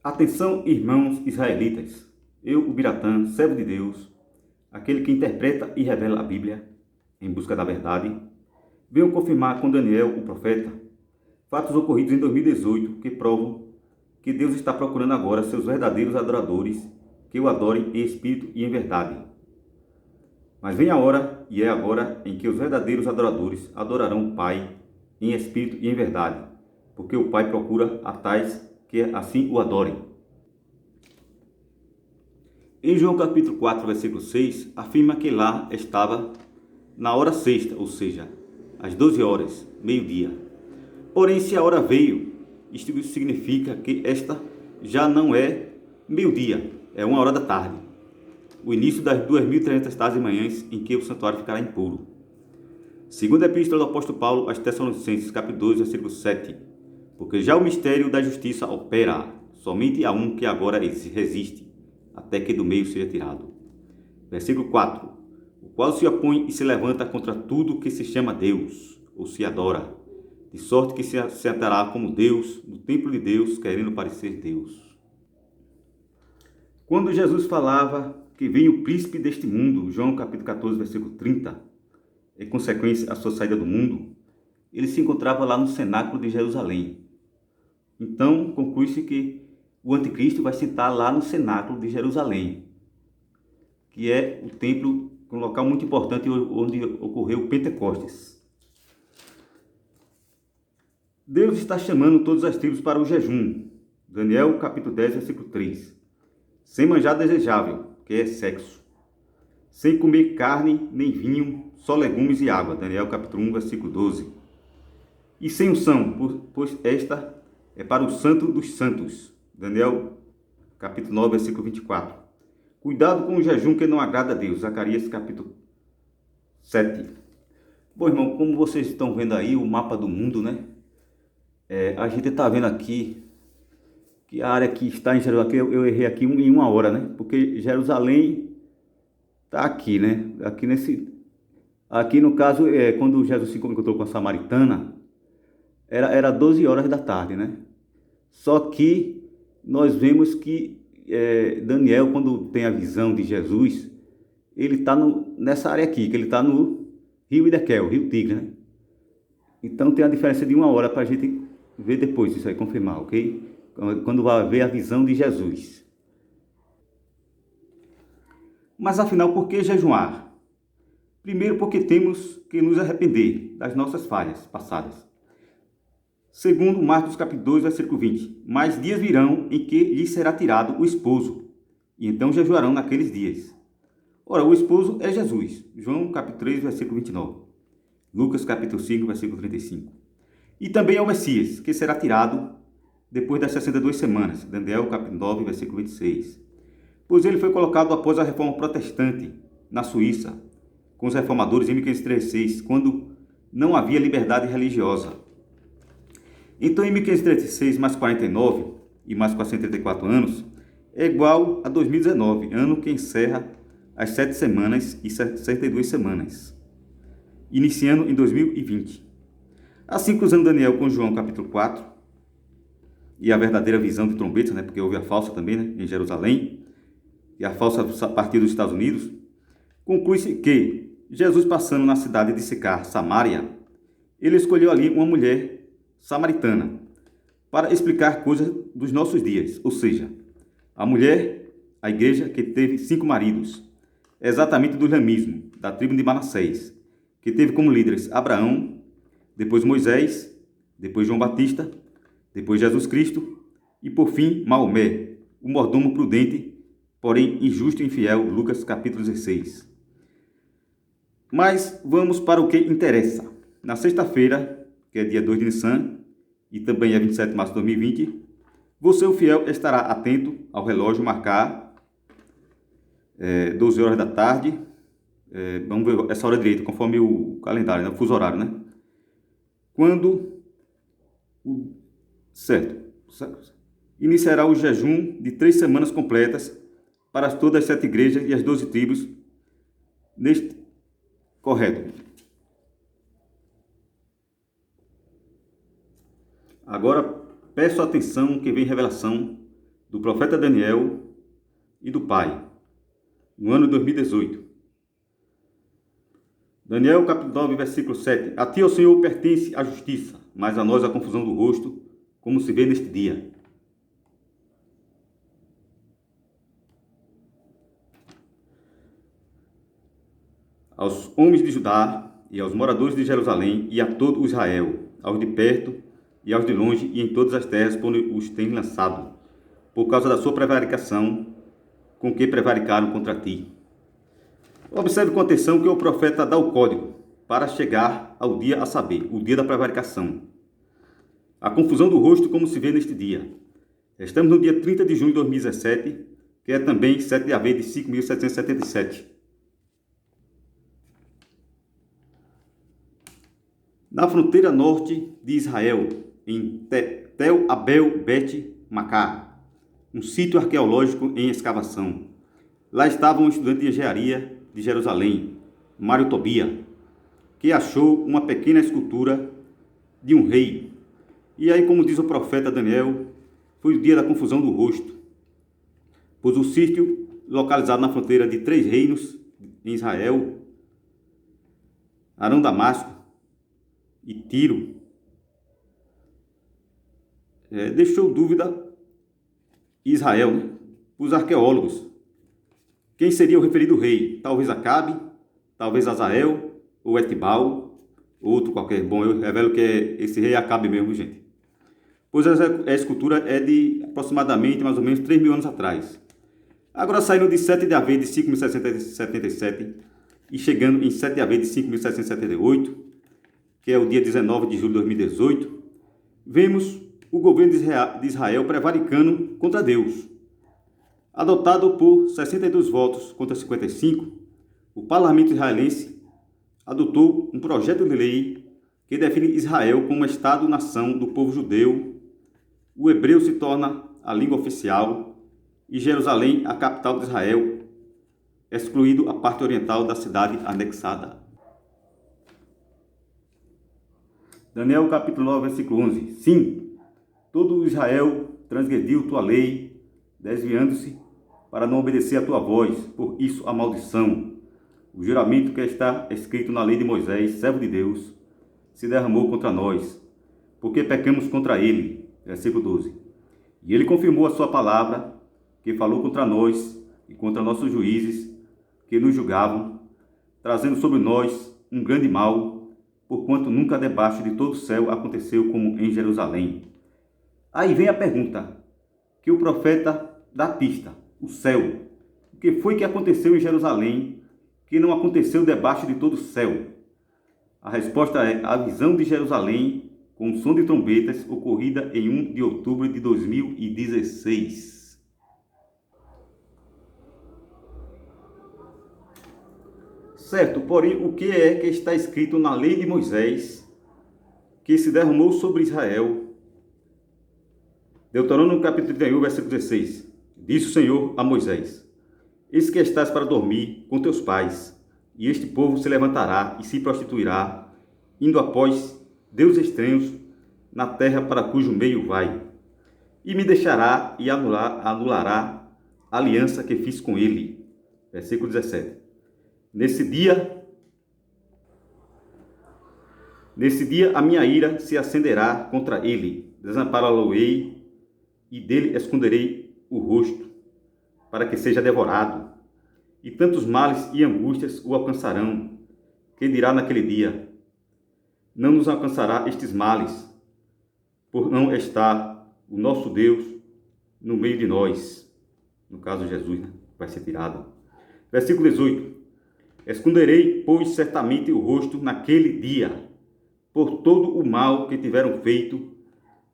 Atenção, irmãos israelitas, eu, o Biratã, servo de Deus, aquele que interpreta e revela a Bíblia em busca da verdade, venho confirmar com Daniel, o profeta, fatos ocorridos em 2018 que provam que Deus está procurando agora seus verdadeiros adoradores que o adorem em espírito e em verdade. Mas vem a hora, e é agora, em que os verdadeiros adoradores adorarão o Pai em espírito e em verdade, porque o Pai procura a tais que assim o adorem. Em João capítulo 4, versículo 6, afirma que lá estava na hora sexta, ou seja, às 12 horas, meio-dia. Porém, se a hora veio, isto significa que esta já não é meio-dia, é 1 hora da tarde, o início das 2.300 tardes e manhãs em que o santuário ficará impuro. Segundo a epístola do apóstolo Paulo aos Tessalonicenses, capítulo 2, versículo 7, porque já o mistério da justiça opera, somente há um que agora resiste, até que do meio seja tirado. Versículo 4, o qual se opõe e se levanta contra tudo que se chama Deus, ou se adora, de sorte que se sentará como Deus no templo de Deus, querendo parecer Deus. Quando Jesus falava que vem o príncipe deste mundo, João capítulo 14, versículo 30, em consequência a sua saída do mundo, ele se encontrava lá no cenáculo de Jerusalém. Então, conclui-se que o anticristo vai sentar lá no cenáculo de Jerusalém, que é o templo, um local muito importante onde ocorreu o Pentecostes. Deus está chamando todas as tribos para o jejum. Daniel capítulo 10, versículo 3. Sem manjar desejável, que é sexo. Sem comer carne nem vinho, só legumes e água. Daniel capítulo 1, versículo 12. E sem unção, pois esta é para o santo dos santos. Daniel capítulo 9, versículo 24. Cuidado com o jejum que não agrada a Deus. Zacarias capítulo 7. Bom, irmão, como vocês estão vendo aí o mapa do mundo, né? A gente está vendo aqui que a área que está em Jerusalém, eu errei aqui em 1 hora, né? Porque Jerusalém está aqui, né? Aqui no caso, quando Jesus se encontrou com a samaritana, era 12 horas da tarde, né? Só que nós vemos que Daniel, quando tem a visão de Jesus, ele está nessa área aqui, que ele está no rio Hidekel, rio Tigre, né? Então tem a diferença de 1 hora para a gente ver depois isso aí, confirmar, ok? Quando vai ver a visão de Jesus. Mas afinal, por que jejuar? Primeiro, porque temos que nos arrepender das nossas falhas passadas. Segundo, Marcos capítulo 2, versículo 20. Mas dias virão em que lhes será tirado o esposo, e então jejuarão naqueles dias. Ora, o esposo é Jesus. João capítulo 3, versículo 29. Lucas capítulo 5, versículo 35. E também é o Messias, que será tirado depois das 62 semanas. Daniel capítulo 9, versículo 26. Pois ele foi colocado após a reforma protestante na Suíça, com os reformadores em 1536, quando não havia liberdade religiosa. Então, em 1536 mais 49 e mais 434 anos, é igual a 2019, ano que encerra as 7 semanas e 62 semanas, iniciando em 2020. Assim, cruzando Daniel com João capítulo 4, e a verdadeira visão de trombetas, né, porque houve a falsa também, né, em Jerusalém, e a falsa a partir dos Estados Unidos, conclui-se que Jesus, passando na cidade de Sicar, Samaria, ele escolheu ali uma mulher samaritana para explicar coisas dos nossos dias, ou seja, a mulher, a igreja que teve 5 maridos, exatamente do islamismo, da tribo de Manassés, que teve como líderes Abraão, depois Moisés, depois João Batista, depois Jesus Cristo e por fim Maomé, o mordomo prudente, porém injusto e infiel, Lucas capítulo 16. Mas vamos para o que interessa. Na sexta-feira, que é dia 2 de Nissan, e também é 27 de março de 2020, você, o fiel, estará atento ao relógio marcar 12 horas da tarde, vamos ver essa hora direita, conforme o calendário, né, o fuso horário, né? Certo. Iniciará o jejum de 3 semanas completas para todas as 7 igrejas e as 12 tribos. Correto. Agora, peço atenção que vem revelação do profeta Daniel e do Pai, no ano 2018. Daniel capítulo 9, versículo 7. A ti, ó Senhor, pertence a justiça, mas a nós a confusão do rosto, como se vê neste dia. Aos homens de Judá e aos moradores de Jerusalém e a todo o Israel, aos de perto e aos de longe e em todas as terras por onde os tens lançado, por causa da sua prevaricação com que prevaricaram contra ti. Observe com atenção que o profeta dá o código para chegar ao dia a saber, o dia da prevaricação. A confusão do rosto como se vê neste dia. Estamos no dia 30 de junho de 2017, que é também 7 de abril de 5.777. Na fronteira norte de Israel, em Tel Abel Bet Macá, um sítio arqueológico em escavação. Lá estava um estudante de engenharia de Jerusalém, Mário Tobia, que achou uma pequena escultura de um rei. E aí, como diz o profeta Daniel, foi o dia da confusão do rosto, pois o sítio, localizado na fronteira de 3 reinos em Israel, Arão Damasco e Tiro, deixou dúvida Israel, os arqueólogos. Quem seria o referido rei? Talvez Acabe, talvez Azael, ou Etibal, outro qualquer. Bom, eu revelo que esse rei Acabe mesmo, gente. Pois a escultura é de aproximadamente, mais ou menos, 3.000 anos atrás. Agora saindo de 7 de abril de 5.777 e chegando em 7 de abril de 5.778, que é o dia 19 de julho de 2018, vemos o governo de Israel prevaricando contra Deus. Adotado por 62 votos contra 55, o parlamento israelense adotou um projeto de lei que define Israel como Estado-nação do povo judeu. O hebreu se torna a língua oficial e Jerusalém a capital de Israel, excluído a parte oriental da cidade anexada. Daniel capítulo 9, versículo 11. Sim, todo Israel transgrediu tua lei, desviando-se para não obedecer a tua voz, por isso a maldição. O juramento que está escrito na lei de Moisés, servo de Deus, se derramou contra nós, porque pecamos contra ele. Versículo 12. E ele confirmou a sua palavra, que falou contra nós e contra nossos juízes, que nos julgavam, trazendo sobre nós um grande mal, porquanto nunca debaixo de todo o céu aconteceu como em Jerusalém. Aí vem a pergunta, que o profeta dá pista, o céu. O que foi que aconteceu em Jerusalém, que não aconteceu debaixo de todo o céu? A resposta é a visão de Jerusalém, com som de trombetas, ocorrida em 1 de outubro de 2016. Certo, porém, o que é que está escrito na lei de Moisés, que se derramou sobre Israel? Deuteronômio capítulo 31, versículo 16. Disse o Senhor a Moisés: eis que estás para dormir com teus pais, e este povo se levantará e se prostituirá, indo após deuses estranhos na terra para cujo meio vai, e me deixará e anulará a aliança que fiz com ele. Versículo 17. Nesse dia a minha ira se acenderá contra ele, desampará-lo-ei e dele esconderei o rosto, para que seja devorado. E tantos males e angústias o alcançarão, que dirá naquele dia: não nos alcançará estes males, por não estar o nosso Deus no meio de nós. No caso, Jesus, vai ser tirado. Versículo 18. Esconderei, pois, certamente o rosto naquele dia, por todo o mal que tiveram feito,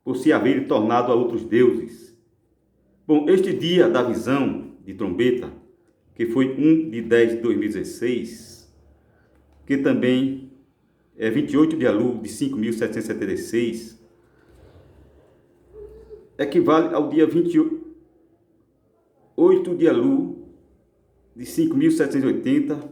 por se haverem tornado a outros deuses. Bom, este dia da visão de trombeta, que foi 1 de 10 de 2016, que também é 28 de Alu de 5.776, equivale ao dia 28 de Alu de 5.780,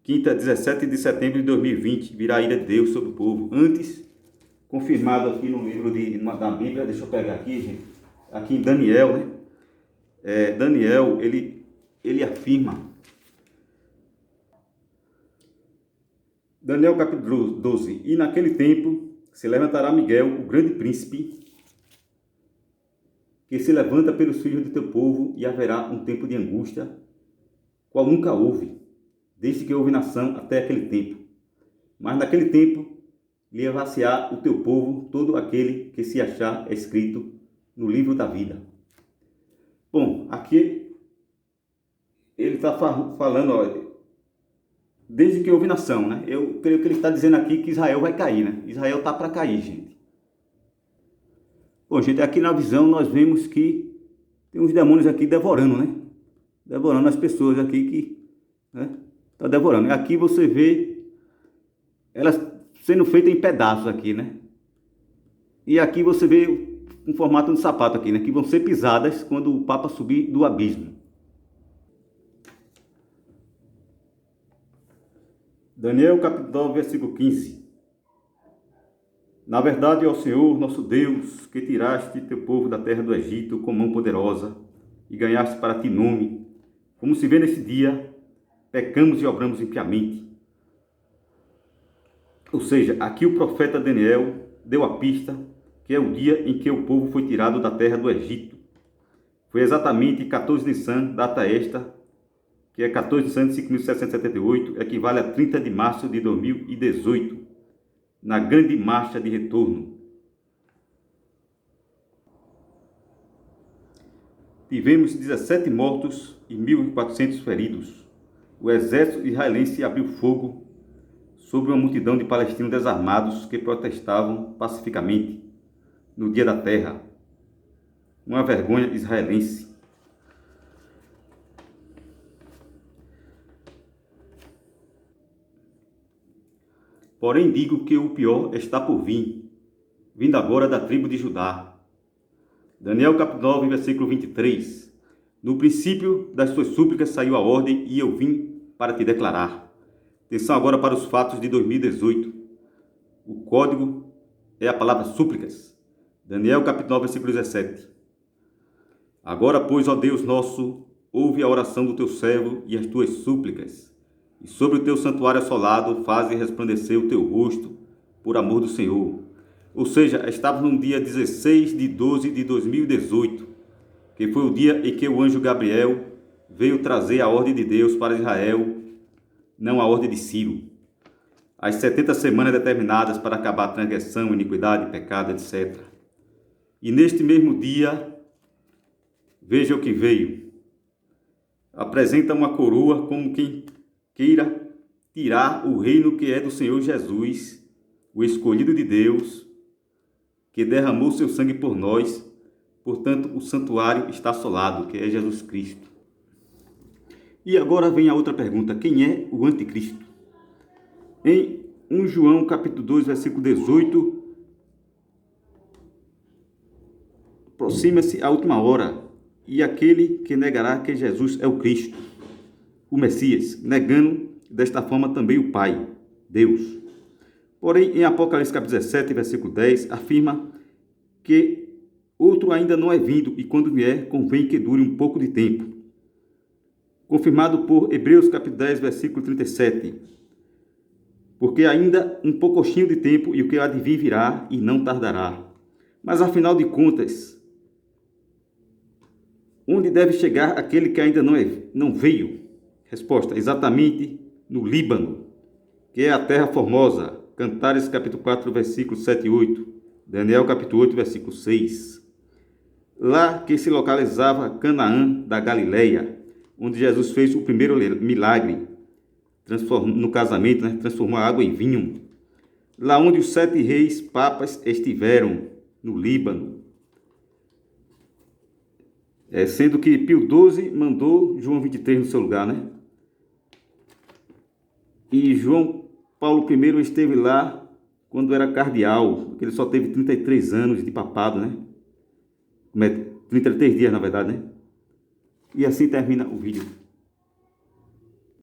quinta, 17 de setembro de 2020, virá a ira de Deus sobre o povo. Antes, confirmado aqui no livro da Bíblia, deixa eu pegar aqui, gente, aqui em Daniel, né? Daniel, ele afirma, Daniel capítulo 12, e naquele tempo se levantará Miguel, o grande príncipe, que se levanta pelos filhos do teu povo, e haverá um tempo de angústia, qual nunca houve, desde que houve nação até aquele tempo. Mas naquele tempo levar-se-á o teu povo, todo aquele que se achar escrito no livro da vida. Bom, aqui ele está falando, ó, desde que houve nação, né? Eu creio que ele está dizendo aqui que Israel vai cair, né? Israel está para cair, gente. Bom, gente, aqui na visão nós vemos que tem uns demônios aqui devorando, né? Devorando as pessoas aqui que, né? Tá devorando. E aqui você vê elas sendo feitas em pedaços aqui, né? E aqui você vê um formato de sapato aqui, né? Que vão ser pisadas quando o Papa subir do abismo. Daniel capítulo 9, versículo 15. Na verdade, ó Senhor, nosso Deus, que tiraste teu povo da terra do Egito com mão poderosa e ganhaste para ti nome, como se vê nesse dia, pecamos e obramos impiamente. Ou seja, aqui o profeta Daniel deu a pista que é o dia em que o povo foi tirado da terra do Egito. Foi exatamente 14 de Nissan, data esta, que é 14 de Nissan de 5.778, equivale a 30 de março de 2018, na grande marcha de retorno. Tivemos 17 mortos e 1.400 feridos. O exército israelense abriu fogo sobre uma multidão de palestinos desarmados que protestavam pacificamente no Dia da Terra. Uma vergonha israelense. Porém digo que o pior está por vir, vindo agora da tribo de Judá. Daniel capítulo 9, versículo 23. No princípio das tuas súplicas saiu a ordem e eu vim para te declarar. Atenção agora para os fatos de 2018. O código é a palavra súplicas. Daniel capítulo 9, versículo 17. Agora, pois, ó Deus nosso, ouve a oração do teu servo e as tuas súplicas, e sobre o teu santuário assolado faze resplandecer o teu rosto, por amor do Senhor. Ou seja, estávamos no dia 16 de 12 de 2018, que foi o dia em que o anjo Gabriel veio trazer a ordem de Deus para Israel, não a ordem de Ciro. As 70 semanas determinadas para acabar a transgressão, iniquidade, pecado, etc. E neste mesmo dia, veja o que veio. Apresenta uma coroa como quem queira tirar o reino que é do Senhor Jesus, o escolhido de Deus, que derramou seu sangue por nós. Portanto, o santuário está assolado, que é Jesus Cristo. E agora vem a outra pergunta: quem é o anticristo? Em 1 João capítulo 2, versículo 18, aproxima-se a última hora, e aquele que negará que Jesus é o Cristo, o Messias, negando desta forma também o Pai, Deus. Porém, em Apocalipse capítulo 17, versículo 10, afirma que outro ainda não é vindo, e quando vier, convém que dure um pouco de tempo. Confirmado por Hebreus capítulo 10, versículo 37. Porque ainda um pouquinho de tempo, e o que há de vir virá, e não tardará. Mas, afinal de contas, onde deve chegar aquele que ainda não veio? Resposta: exatamente no Líbano, que é a terra formosa. Cantares capítulo 4, versículo 7 e 8. Daniel capítulo 8, versículo 6. Lá que se localizava Canaã da Galileia, onde Jesus fez o primeiro milagre, no casamento, né? Transformou a água em vinho. Lá onde os 7 reis papas estiveram, no Líbano. Sendo que Pio XII mandou João 23 no seu lugar, né? E João Paulo I esteve lá quando era cardeal, porque ele só teve 33 anos de papado, né? 33 dias, na verdade, né? E assim termina o vídeo.